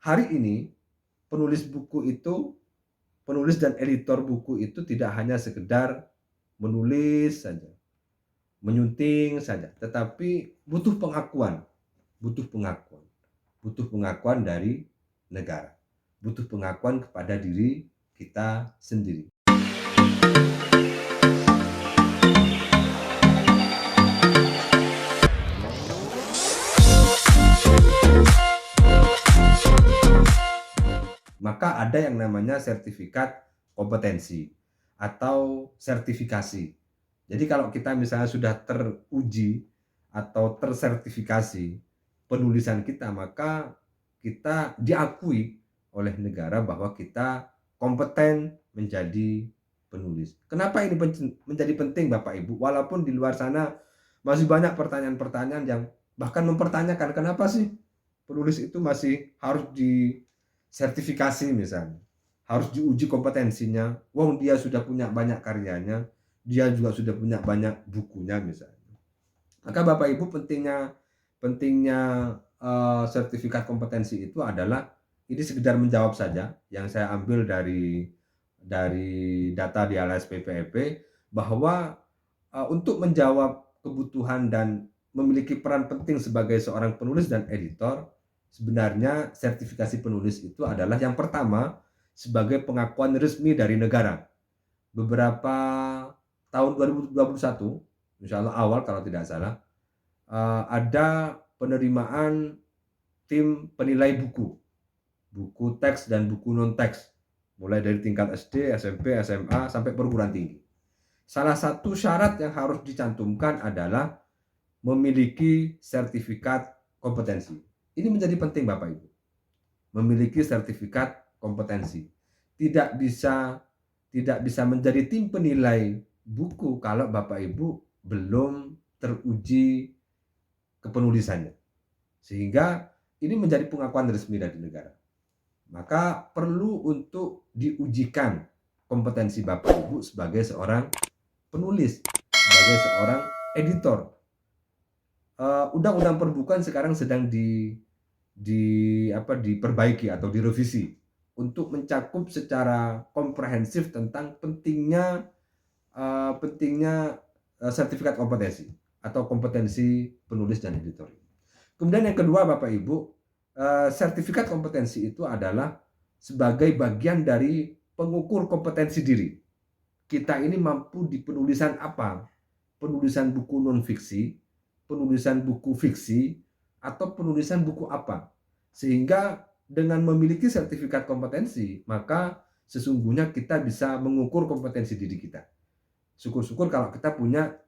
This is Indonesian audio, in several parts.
hari ini penulis buku itu, penulis dan editor buku itu tidak hanya sekedar menulis saja, menyunting saja, tetapi butuh pengakuan, butuh pengakuan dari negara, butuh pengakuan kepada diri kita sendiri. Maka ada yang namanya sertifikat kompetensi atau sertifikasi. Jadi kalau kita misalnya sudah teruji atau tersertifikasi penulisan kita, maka kita diakui oleh negara bahwa kita kompeten menjadi penulis. Kenapa ini menjadi penting Bapak Ibu? Walaupun di luar sana masih banyak pertanyaan-pertanyaan yang bahkan mempertanyakan kenapa sih penulis itu masih harus sertifikasi misalnya, harus diuji kompetensinya. Wong dia sudah punya banyak karyanya, dia juga sudah punya banyak bukunya misalnya. Maka Bapak Ibu pentingnya sertifikat kompetensi itu adalah ini sekedar menjawab saja yang saya ambil dari data di LSPPEP bahwa untuk menjawab kebutuhan dan memiliki peran penting sebagai seorang penulis dan editor, sebenarnya sertifikasi penulis itu adalah yang pertama sebagai pengakuan resmi dari negara. Beberapa tahun 2021, insya Allah awal kalau tidak salah, ada penerimaan tim penilai buku teks dan buku non-teks, mulai dari tingkat SD, SMP, SMA, sampai perguruan tinggi. Salah satu syarat yang harus dicantumkan adalah memiliki sertifikat kompetensi. Ini menjadi penting Bapak Ibu. Memiliki sertifikat kompetensi. Tidak bisa menjadi tim penilai buku kalau Bapak Ibu belum teruji kepenulisannya. Sehingga ini menjadi pengakuan resmi dari negara. Maka perlu untuk diujikan kompetensi Bapak Ibu sebagai seorang penulis, sebagai seorang editor. Undang-undang perbukuan sekarang sedang diperbaiki atau direvisi untuk mencakup secara komprehensif tentang pentingnya sertifikat kompetensi atau kompetensi penulis dan editor. Kemudian yang kedua Bapak Ibu, sertifikat kompetensi itu adalah sebagai bagian dari pengukur kompetensi diri. Kita ini mampu di penulisan apa? Penulisan buku non-fiksi, penulisan buku fiksi, atau penulisan buku apa? Sehingga dengan memiliki sertifikat kompetensi, maka sesungguhnya kita bisa mengukur kompetensi diri kita. Syukur-syukur kalau kita punya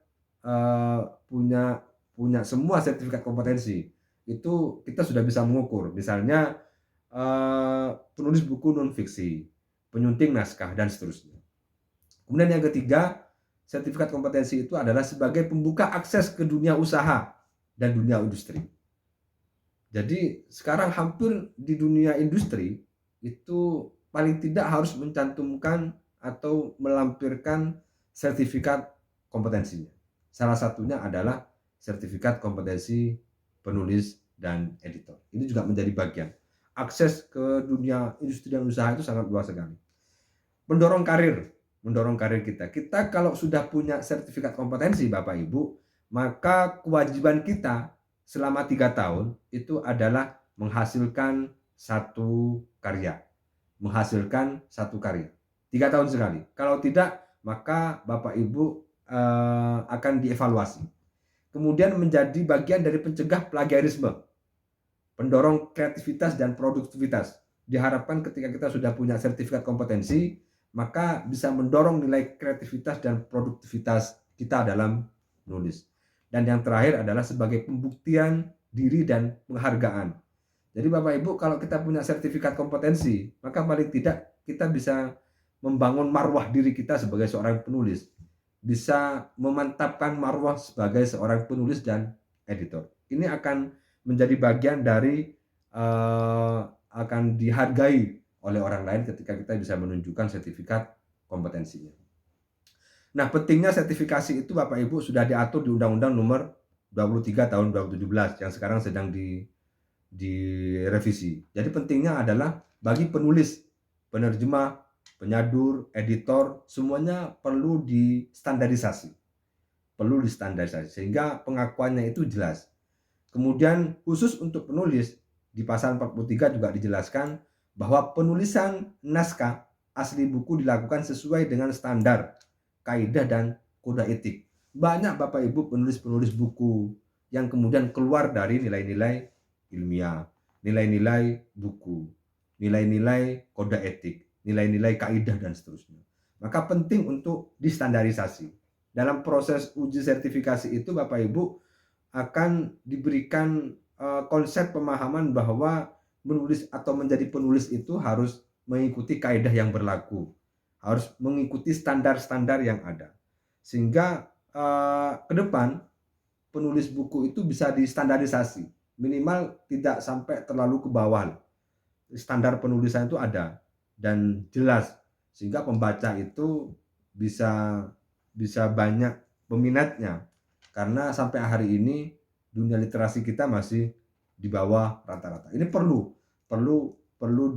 semua sertifikat kompetensi, itu kita sudah bisa mengukur. Misalnya penulis buku non-fiksi, penyunting naskah, dan seterusnya. Kemudian yang ketiga, sertifikat kompetensi itu adalah sebagai pembuka akses ke dunia usaha dan dunia industri. Jadi sekarang hampir di dunia industri itu paling tidak harus mencantumkan atau melampirkan sertifikat kompetensinya. Salah satunya adalah sertifikat kompetensi penulis dan editor. Ini juga menjadi bagian. Akses ke dunia industri dan usaha itu sangat luas sekali. Mendorong karir kita. Kita kalau sudah punya sertifikat kompetensi Bapak Ibu, maka kewajiban kita selama 3 tahun itu adalah menghasilkan satu karya. 3 tahun sekali. Kalau tidak, maka Bapak Ibu akan dievaluasi. Kemudian menjadi bagian dari pencegah plagiarisme, pendorong kreativitas dan produktivitas. Diharapkan ketika kita sudah punya sertifikat kompetensi, maka bisa mendorong nilai kreativitas dan produktivitas kita dalam menulis. Dan yang terakhir adalah sebagai pembuktian diri dan penghargaan. Jadi Bapak Ibu, kalau kita punya sertifikat kompetensi, maka paling tidak kita bisa membangun marwah diri kita sebagai seorang penulis, bisa memantapkan marwah sebagai seorang penulis dan editor. Ini akan menjadi bagian dari akan dihargai oleh orang lain ketika kita bisa menunjukkan sertifikat kompetensinya. Nah, pentingnya sertifikasi itu Bapak Ibu sudah diatur di Undang-Undang Nomor 23 tahun 2017 yang sekarang sedang direvisi. Jadi pentingnya adalah bagi penulis, penerjemah, penyadur, editor, semuanya perlu distandarisasi. Perlu distandarisasi sehingga pengakuannya itu jelas. Kemudian khusus untuk penulis di pasal 43 juga dijelaskan bahwa penulisan naskah asli buku dilakukan sesuai dengan standar, kaidah dan kode etik. Banyak Bapak Ibu penulis-penulis buku yang kemudian keluar dari nilai-nilai ilmiah, nilai-nilai buku, nilai-nilai kode etik, nilai-nilai kaidah dan seterusnya. Maka penting untuk distandarisasi. Dalam proses uji sertifikasi itu Bapak Ibu akan diberikan konsep pemahaman bahwa menulis atau menjadi penulis itu harus mengikuti kaidah yang berlaku, harus mengikuti standar-standar yang ada. Sehingga ke depan penulis buku itu bisa distandarisasi, minimal tidak sampai terlalu ke bawah. Standar penulisan itu ada dan jelas sehingga pembaca itu bisa bisa banyak peminatnya, karena sampai hari ini dunia literasi kita masih di bawah rata-rata. Ini perlu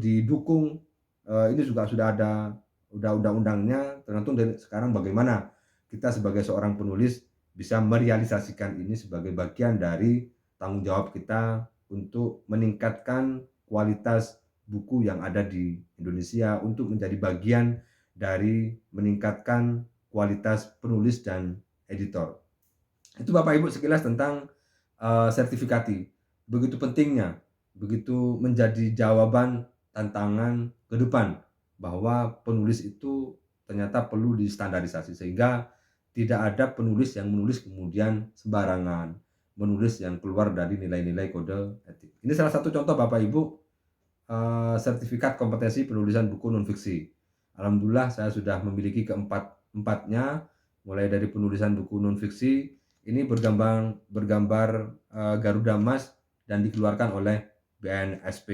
didukung. Ini juga sudah ada undang-undangnya, tergantung dari sekarang bagaimana kita sebagai seorang penulis bisa merealisasikan ini sebagai bagian dari tanggung jawab kita untuk meningkatkan kualitas buku yang ada di Indonesia, untuk menjadi bagian dari meningkatkan kualitas penulis dan editor. Itu Bapak Ibu sekilas tentang sertifikasi. Begitu pentingnya, begitu menjadi jawaban tantangan ke depan bahwa penulis itu ternyata perlu distandarisasi sehingga tidak ada penulis yang menulis kemudian sembarangan, menulis yang keluar dari nilai-nilai kode etik. Ini salah satu contoh Bapak Ibu sertifikat kompetensi penulisan buku non-fiksi. Alhamdulillah saya sudah memiliki keempatnya, mulai dari penulisan buku non-fiksi, ini bergambar Garuda Emas dan dikeluarkan oleh BNSP.